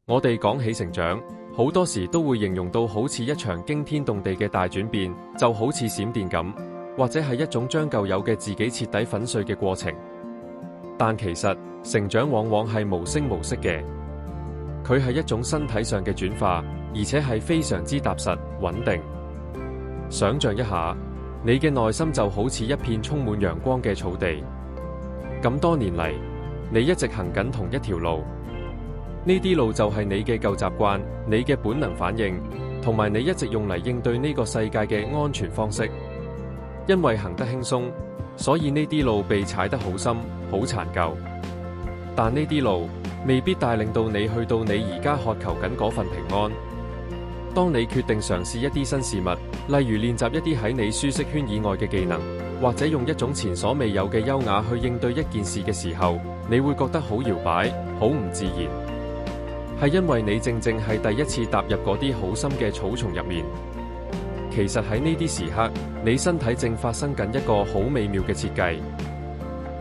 我哋講起成長，好多時都會形容到好似一場驚天動地嘅大轉變，就好似閃電咁，或者係一種將舊有嘅自己徹底粉碎嘅過程。但其實成長往往係無聲無息嘅，佢係一種身體上嘅轉化，而且係非常之踏實穩定。想象一下，你嘅內心就好似一片充滿陽光嘅草地。咁多年嚟，你一直行緊同一條路，呢啲路就係你嘅舊習慣、你嘅本能反應，同埋你一直用嚟應對呢個世界嘅安全方式。因為行得輕鬆，所以呢啲路被踩得好深、好殘舊。但呢啲路未必帶領到你去到你而家渴求緊嗰份平安。當你決定嘗試一啲新事物，例如練習一啲喺你舒適圈以外嘅技能，或者用一種前所未有嘅優雅去應對一件事嘅時候，你會覺得好搖擺、好唔自然，係因為你正正係第一次踏入嗰啲好深嘅草叢入面。其實喺呢啲時刻，你身體正發生緊一個好美妙嘅設計，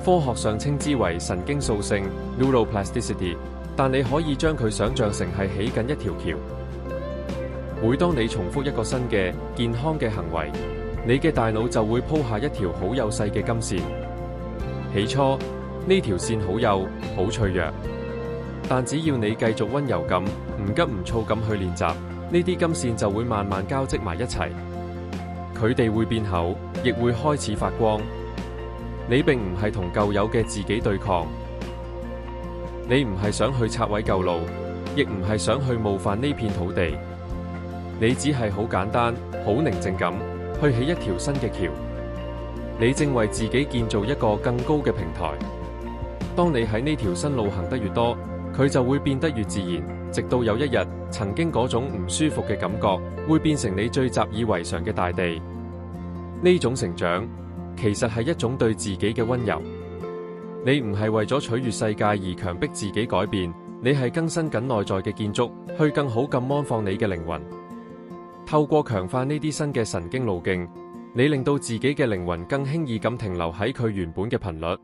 科學上稱之為神經塑性 （neuroplasticity）， 但你可以將佢想象成係起緊一條橋。每當你重複一個新嘅健康嘅行為，你嘅大腦就會鋪下一條好幼細嘅金線。起初呢條線好幼好脆弱，但只要你繼續溫柔咁唔急唔躁咁去練習，呢啲金線就會慢慢交織埋一齊，佢哋會變厚，亦會開始發光。你並唔係同舊有嘅自己對抗，你唔係想去拆毀舊路，亦唔係想去冒犯呢片土地。你只係好簡單、好寧靜咁去起一條新嘅橋。你正為自己建造一個更高嘅平台。當你喺呢條新路行得越多，佢就會變得越自然，直到有一日，曾經嗰種唔舒服嘅感覺會變成你最習以為常嘅大地。呢種成長其實係一種對自己嘅溫柔。你唔係為咗取悅世界而強迫自己改變，你係更新緊內在嘅建築，去更好咁安放你嘅靈魂。透過強化呢啲新嘅神經路徑，你令到自己嘅靈魂更輕易咁停留喺佢原本嘅頻率。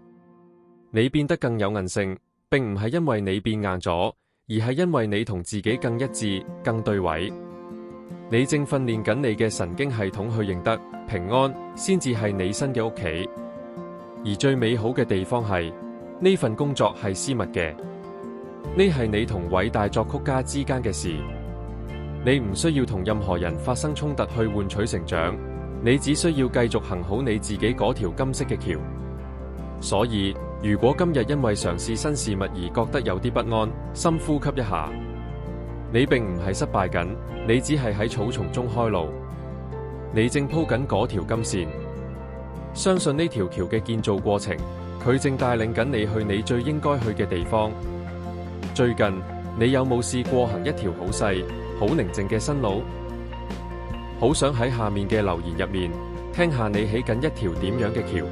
你變得更有韌性，並唔係因為你變硬咗，而係因為你同自己更一致、更對位。你正訓練緊你嘅神經系統去認得平安先至係你新嘅屋企。而最美好嘅地方係，呢份工作係私密嘅，呢係你同偉大作曲家之間嘅事。你唔需要同任何人發生衝突去換取成長，你只需要繼續行好你自己嗰條金色嘅橋。所以，如果今日因為嘗試新事物而覺得有啲不安，深呼吸一下。你並唔係失敗緊，你只係喺草叢中開路。你正鋪緊嗰條金線，相信呢條橋嘅建造過程，佢正帶領緊你去你最應該去嘅地方。最近，你有冇試過行一條好細、好寧靜嘅新路？好想喺下面嘅留言入面聽下你起緊一條點樣嘅橋。